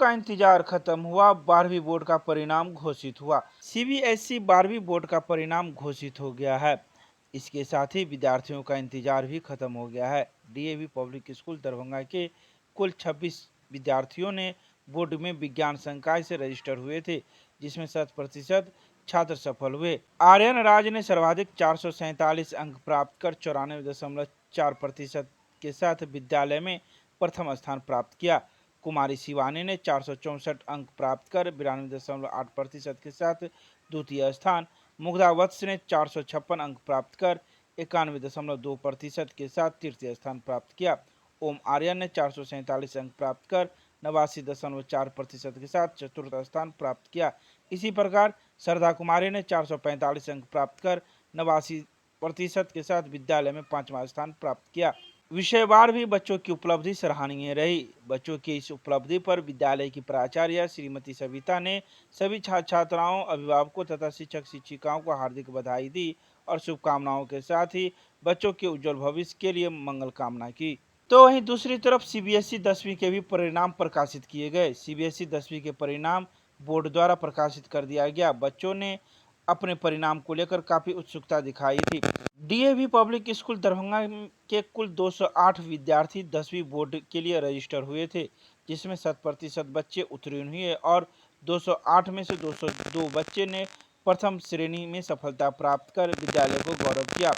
का इंतजार खत्म हुआ, 12वीं बोर्ड का परिणाम घोषित हुआ। सीबीएसई 12वीं बोर्ड का परिणाम घोषित हो गया है। इसके साथ ही विद्यार्थियों का इंतजार भी खत्म हो गया है। डीएवी पब्लिक स्कूल दरभंगा के कुल 26 विद्यार्थियों ने बोर्ड में विज्ञान संकाय से रजिस्टर हुए थे, जिसमें 100% छात्र सफल हुए। आर्यन राज ने सर्वाधिक 447 अंक प्राप्त कर 94.4% के साथ विद्यालय में प्रथम स्थान प्राप्त किया। कुमारी शिवानी ने 464 अंक प्राप्त कर 92.8% के साथ द्वितीय स्थान, मुग्धा वत्स ने 456 अंक प्राप्त कर 91.2% के साथ तृतीय स्थान प्राप्त किया। ओम आर्यन ने 447 अंक प्राप्त कर 89.4% के साथ चतुर्थ स्थान प्राप्त किया। इसी प्रकार श्रद्धा कुमारी ने 445 अंक प्राप्त कर 89% के साथ विद्यालय में 5वां स्थान प्राप्त किया। विषयवार भी बच्चों की उपलब्धि सराहनीय रही। बच्चों की इस उपलब्धि पर विद्यालय की प्राचार्य श्रीमती सविता ने सभी छात्र छात्राओं, अभिभावकों तथा शिक्षक शिक्षिकाओं को हार्दिक बधाई दी और शुभकामनाओं के साथ ही बच्चों के उज्जवल भविष्य के लिए मंगल कामना की। तो वहीं दूसरी तरफ सीबीएसई 10वीं के भी परिणाम प्रकाशित किए गए। सीबीएसई 10वीं के परिणाम बोर्ड द्वारा प्रकाशित कर दिया गया। बच्चों ने अपने परिणाम को लेकर काफी उत्सुकता दिखाई थी। डीएवी पब्लिक स्कूल दरभंगा के कुल 208 विद्यार्थी 10वीं बोर्ड के लिए रजिस्टर हुए थे, जिसमें 100% बच्चे उत्तीर्ण हुए और 208 में से 202 बच्चे ने प्रथम श्रेणी में सफलता प्राप्त कर विद्यालय को गौरव किया।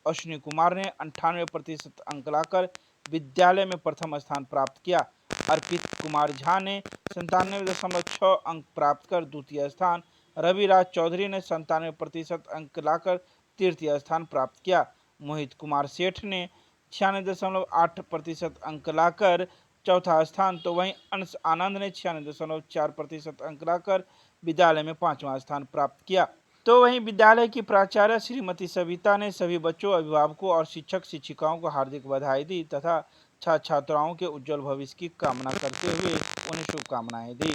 अश्विनी कुमार ने 98% अंक लाकर विद्यालय में प्रथम स्थान प्राप्त किया। अर्पित कुमार झा ने 97.6 अंक प्राप्त कर द्वितीय स्थान, रविराज चौधरी ने 97% अंक लाकर तृतीय स्थान प्राप्त किया। मोहित कुमार सेठ ने 96.8% अंक लाकर चौथा स्थान, तो वहीं अंश आनंद ने 96.4% अंक लाकर विद्यालय में 5वां स्थान प्राप्त किया। तो वहीं विद्यालय की प्राचार्य श्रीमती सविता ने सभी बच्चों, अभिभावकों और शिक्षक शिक्षिकाओं को हार्दिक बधाई दी तथा छात्र छात्राओं के उज्जवल भविष्य की कामना करते हुए उन्हें शुभकामनाएं दी।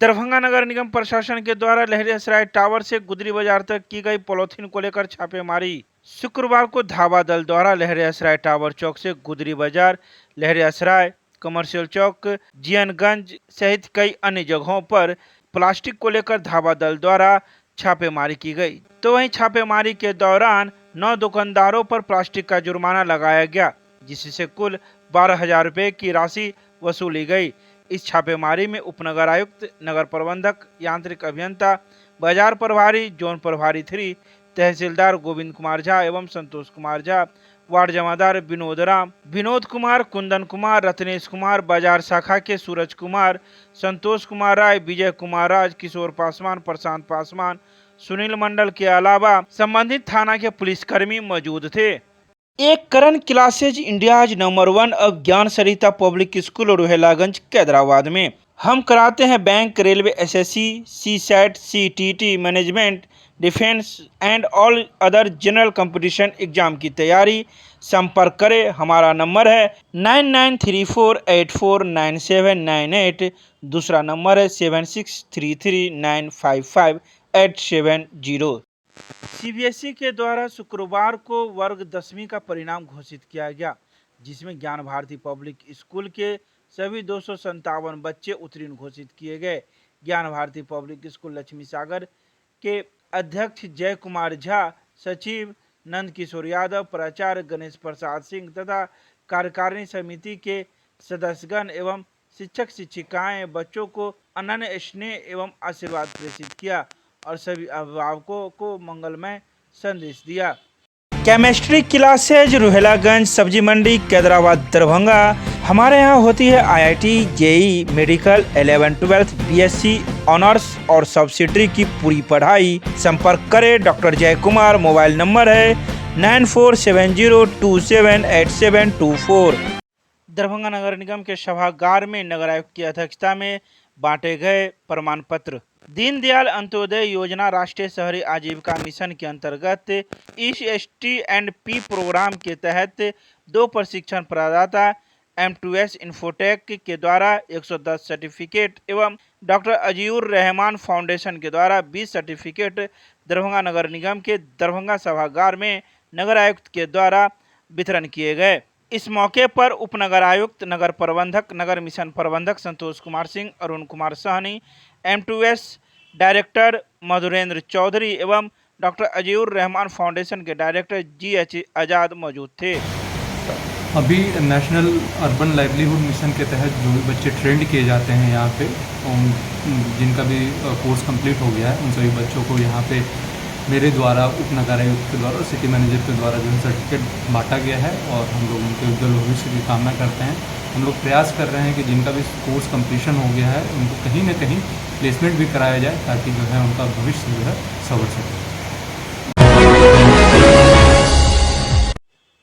दरभंगा नगर निगम प्रशासन के द्वारा लहरियासराय टावर से गुदरी बाजार तक की गई पॉलीथीन को लेकर छापेमारी। शुक्रवार को धावा दल द्वारा लहरियासराय टावर चौक से गुदरी बाजार, लहरियासराय, कमर्शियल चौक, जियनगंज सहित कई अन्य जगहों पर प्लास्टिक को लेकर धावा दल द्वारा छापेमारी की गई। तो वहीं छापेमारी के दौरान 9 दुकानदारों पर प्लास्टिक का जुर्माना लगाया गया, जिससे कुल 12,000 रुपए की राशि वसूली गई। इस छापेमारी में उपनगर आयुक्त, नगर प्रबंधक, यांत्रिक अभियंता, बाजार प्रभारी, जोन प्रभारी 3, तहसीलदार गोविंद कुमार झा एवं संतोष कुमार झा, वार्ड जमादार विनोद कुमार, कुंदन कुमार, रत्नेश कुमार, बाजार शाखा के सूरज कुमार, संतोष कुमार राय, विजय कुमार राज, किशोर पासवान, प्रशांत पासवान, सुनील मंडल के अलावा संबंधित थाना के पुलिसकर्मी मौजूद थे। एक करण क्लासेज इंडियाज नंबर 1 अब ज्ञान सरिता पब्लिक स्कूल रोहेलागंज कैदराबाद में। हम कराते हैं bank, railway, SSC, CSAT, CTT, management, defence and all other general competition exam की तैयारी। संपर्क करें, हमारा नंबर है 9934849798। दूसरा नंबर है 7633955870। सीबीएसई के द्वारा शुक्रवार को वर्ग 10वीं का परिणाम घोषित किया गया, जिसमें ज्ञान भारती पब्लिक स्कूल के सभी 257 बच्चे उत्तीर्ण घोषित किए गए। ज्ञान भारती पब्लिक स्कूल लक्ष्मी सागर के अध्यक्ष जय कुमार झा, सचिव नंद किशोर यादव, प्राचार्य गणेश प्रसाद सिंह तथा कार्यकारिणी समिति के सदस्यगण एवं शिक्षक शिक्षिकाएं बच्चों को अनन्य स्नेह एवं आशीर्वाद प्रेषित किया और सभी अभिभावकों को मंगलमय संदेश दिया। केमिस्ट्री क्लासेज रोहेलागंज, सब्जी मंडी, कैदराबाद, दरभंगा। हमारे यहाँ होती है IIT, JEE, medical, 11-12, BSc honours और सब्सिडरी की पूरी पढ़ाई। संपर्क करें डॉक्टर जय कुमार। मोबाइल नंबर है 9470278724। दरभंगा नगर निगम के सभागार में नगर आयुक्त की अध्यक्षता में बांटे गए प्रमाण पत्र। दीनदयाल अंत्योदय योजना राष्ट्रीय शहरी आजीविका मिशन के अंतर्गत EST&P प्रोग्राम के तहत 2 प्रशिक्षण प्रदाता M2S इन्फोटेक के द्वारा 110 सर्टिफिकेट एवं डॉक्टर अजीउर रहमान फाउंडेशन के द्वारा 20 सर्टिफिकेट दरभंगा नगर निगम के दरभंगा सभागार में नगर आयुक्त के द्वारा वितरण किए गए। इस मौके पर उपनगर आयुक्त, नगर प्रबंधक, नगर मिशन प्रबंधक संतोष कुमार सिंह, अरुण कुमार साहनी, M2S डायरेक्टर मधुरेंद्र चौधरी एवं डॉक्टर अजीउर रहमान फाउंडेशन के डायरेक्टर GH आजाद मौजूद थे। अभी नेशनल अर्बन लाइवलीहुड मिशन के तहत जो भी बच्चे ट्रेंड किए जाते हैं यहाँ पे, जिनका भी कोर्स कंप्लीट हो गया है, उन सभी बच्चों को यहाँ पे मेरे द्वारा उपनगर आयुक्त के द्वारा और सिटी मैनेजर के द्वारा जो है सर्टिफिकेट बांटा गया है और हम लोग उनके उज्जवल भविष्य की कामना करते हैं। हम लोग प्रयास कर रहे हैं कि जिनका भी कोर्स कंप्लीशन हो गया है उनको कहीं ना कहीं प्लेसमेंट भी कराया जाए ताकि जो है उनका भविष्य जो है संवर सके।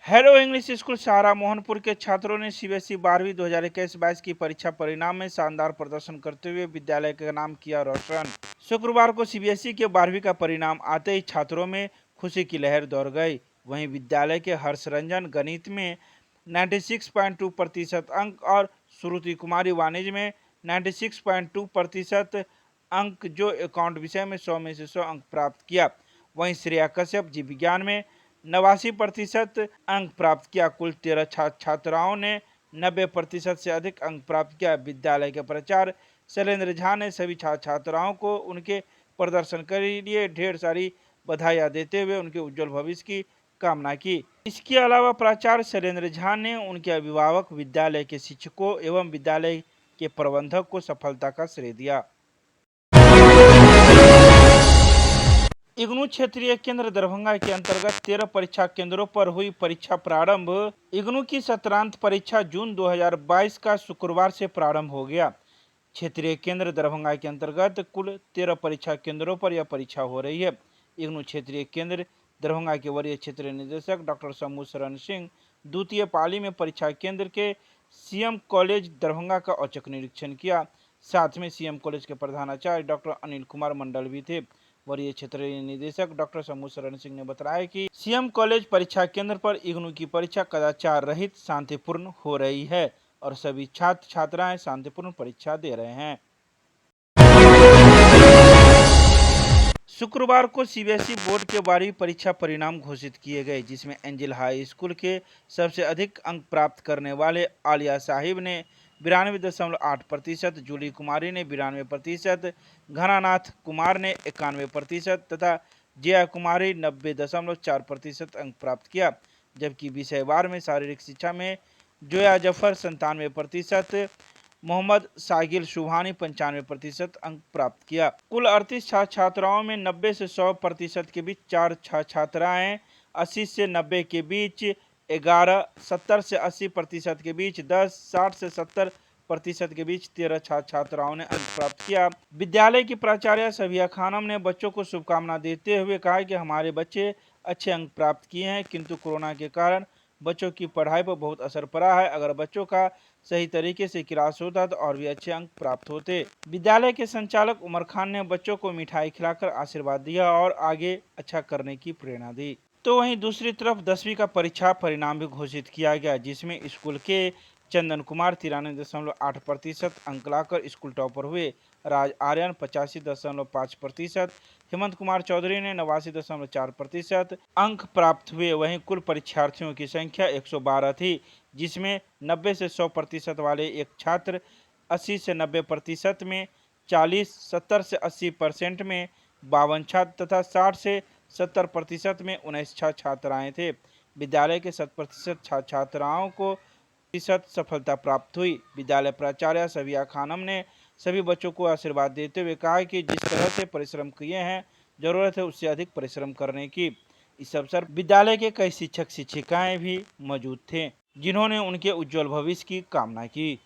हेलो इंग्लिश स्कूल सहारा मोहनपुर के छात्रों ने CBSE 12वीं 2021-22 की परीक्षा परिणाम में शानदार प्रदर्शन करते हुए विद्यालय का नाम किया रोशन। शुक्रवार को CBSE के 12वीं का परिणाम आते ही छात्रों में खुशी की लहर दौड़ गई। वहीं विद्यालय के हर्ष रंजन गणित में 96.2% अंक और श्रुति कुमारी वाणिज्य में 96.2% अंक जो अकाउंट विषय में 100 में से 100 अंक प्राप्त किया। वहीं श्रेया कश्यप जीव विज्ञान में 89% अंक प्राप्त किया। कुल 13 छात्राओं ने 90% से अधिक अंक प्राप्त किया। विद्यालय के प्राचार्य शैलेंद्र झा ने सभी छात्राओं को उनके प्रदर्शन के लिए ढेर सारी बधाइयां देते हुए उनके उज्जवल भविष्य की कामना की। इसके अलावा प्राचार्य शैलेंद्र झा ने उनके अभिभावक, विद्यालय के शिक्षकों एवं विद्यालय के प्रबंधक को सफलता का श्रेय दिया। इग्नू क्षेत्रीय केंद्र दरभंगा के अंतर्गत 13 परीक्षा केंद्रों पर हुई परीक्षा प्रारंभ। इग्नू की सत्रांत परीक्षा जून 2022 का शुक्रवार से प्रारंभ हो गया। क्षेत्रीय केंद्र दरभंगा के अंतर्गत कुल 13 परीक्षा केंद्रों पर यह परीक्षा हो रही है। इग्नू क्षेत्रीय केंद्र दरभंगा के वरीय क्षेत्रीय निदेशक डॉक्टर समू शरण सिंह द्वितीय पाली में परीक्षा केंद्र के CM कॉलेज दरभंगा का औचक निरीक्षण किया। साथ में CM कॉलेज के प्रधानाचार्य डॉक्टर अनिल कुमार मंडल भी थे। वरीय क्षेत्रीय निदेशक डॉक्टर समू शरण सिंह ने बताया कि CM कॉलेज परीक्षा केंद्र पर इग्नू की परीक्षा कदाचार रहित शांतिपूर्ण हो रही है और सभी छात्र छात्राएं शांतिपूर्ण परीक्षा दे रहे हैं। शुक्रवार को CBSE बोर्ड के 12वीं परीक्षा परिणाम घोषित किए गए, जिसमें एंजल हाई स्कूल के सबसे अधिक अंक प्राप्त करने वाले आलिया साहिब ने 92.8%, जूली कुमारी ने 92%, घनानाथ कुमार ने 91% तथा जया कुमारी 90.4% अंक प्राप्त किया। जबकि विषयवार में शारीरिक शिक्षा में जोया जफर 97%, मोहम्मद सागिल सुभानी 95% अंक प्राप्त किया। कुल 38 छात्राओं में 90 से 100% के बीच 4 छात्राएं, 80 से 90 के बीच 11, 70 से 80% के बीच 10, 60 से 70% के बीच 13 छात्राओं ने अंक प्राप्त किया। विद्यालय की प्राचार्य सबिया खानम ने बच्चों को शुभकामना देते हुए कहा कि हमारे बच्चे अच्छे अंक प्राप्त किए हैं, किंतु कोरोना के कारण बच्चों की पढ़ाई पर बहुत असर पड़ा है। अगर बच्चों का सही तरीके से क्लास होता तो और भी अच्छे अंक प्राप्त होते। विद्यालय के संचालक उमर खान ने बच्चों को मिठाई खिलाकर आशीर्वाद दिया और आगे अच्छा करने की प्रेरणा दी। तो वहीं दूसरी तरफ 10वीं का परीक्षा परिणाम भी घोषित किया गया, जिसमें स्कूल के चंदन कुमार 93.8% अंक लाकर स्कूल टॉपर हुए। राज आर्यन 85.5%, हेमंत कुमार चौधरी ने 89.4% अंक प्राप्त हुए। वहीं कुल परीक्षार्थियों की संख्या 112 थी, जिसमें 90 से 100% वाले एक छात्र, 80 से 90% में 40, 70 से 80% में 52 छात्र तथा 60 से 70% में 19 छात्राएं थे। विद्यालय के 100% छात्राओं को सफलता प्राप्त हुई। विद्यालय प्राचार्य सबिया खानम ने सभी बच्चों को आशीर्वाद देते हुए कहा कि जिस तरह से परिश्रम किए हैं, जरूरत है उससे अधिक परिश्रम करने की। इस अवसर विद्यालय के कई शिक्षक शिक्षिकाएं भी मौजूद थे, जिन्होंने उनके उज्जवल भविष्य की कामना की।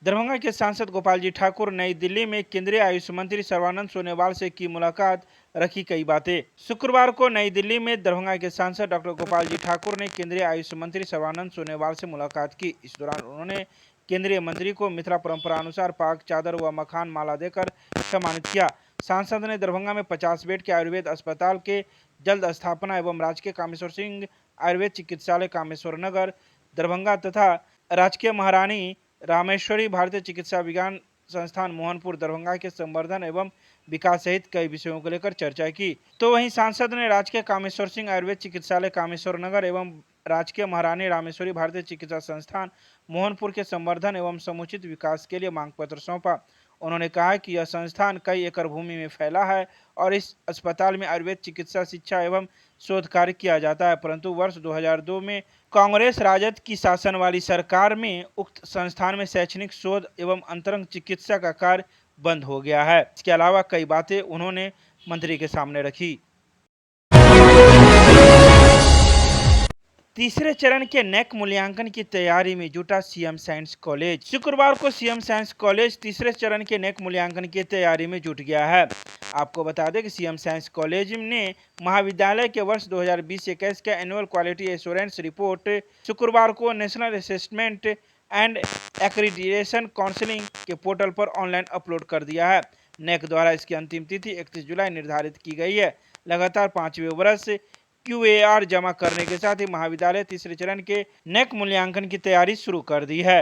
दरभंगा के सांसद गोपाल जी ठाकुर नई दिल्ली में केंद्रीय आयुष मंत्री सर्बानंद सोनोवाल से की मुलाकात, रखी कई बातें। शुक्रवार को नई दिल्ली में दरभंगा के सांसद डॉक्टर गोपाल जी ठाकुर ने केंद्रीय आयुष मंत्री सर्बानंद सोनोवाल से मुलाकात की। इस दौरान उन्होंने केंद्रीय मंत्री को मिथिला परंपरा अनुसार पाक चादर व मखान माला देकर सम्मानित किया। सांसद ने दरभंगा में 50 बेड के आयुर्वेद अस्पताल के जल्द स्थापना एवं राजकीय कामेश्वर सिंह आयुर्वेद चिकित्सालय कामेश्वर नगर दरभंगा तथा राजकीय महारानी रामेश्वरी भारतीय चिकित्सा विज्ञान संस्थान मोहनपुर दरभंगा के संवर्धन एवं विकास सहित कई विषयों को लेकर चर्चा की। तो वहीं सांसद ने राजकीय कामेश्वर सिंह आयुर्वेद चिकित्सालय कामेश्वर नगर एवं राजकीय महारानी रामेश्वरी भारतीय चिकित्सा संस्थान मोहनपुर के संवर्धन एवं समुचित विकास के लिए मांग पत्र सौंपा। उन्होंने कहा कि यह संस्थान कई एकड़ भूमि में फैला है और इस अस्पताल में आयुर्वेद चिकित्सा शिक्षा एवं शोध कार्य किया जाता है, परंतु वर्ष 2002 में कांग्रेस राजद की शासन वाली सरकार में उक्त संस्थान में शैक्षणिक शोध एवं अंतरंग चिकित्सा का कार्य बंद हो गया है। इसके अलावा कई बातें उन्होंने मंत्री के सामने रखी। तीसरे चरण के नेक मूल्यांकन की तैयारी में जुटा सीएम साइंस कॉलेज। शुक्रवार को सीएम साइंस कॉलेज तीसरे चरण के नेक मूल्यांकन की तैयारी में जुट गया है। आपको बता दें कि सीएम साइंस कॉलेज ने महाविद्यालय के वर्ष 2020-21 के एनुअल क्वालिटी एश्योरेंस रिपोर्ट शुक्रवार को national assessment and accreditation counselling के पोर्टल पर ऑनलाइन अपलोड कर दिया है। नेक द्वारा इसकी अंतिम तिथि 31 जुलाई निर्धारित की गई है। लगातार 5वें वर्ष QAR जमा करने के साथ ही महाविद्यालय तीसरे चरण के नेक मूल्यांकन की तैयारी शुरू कर दी है।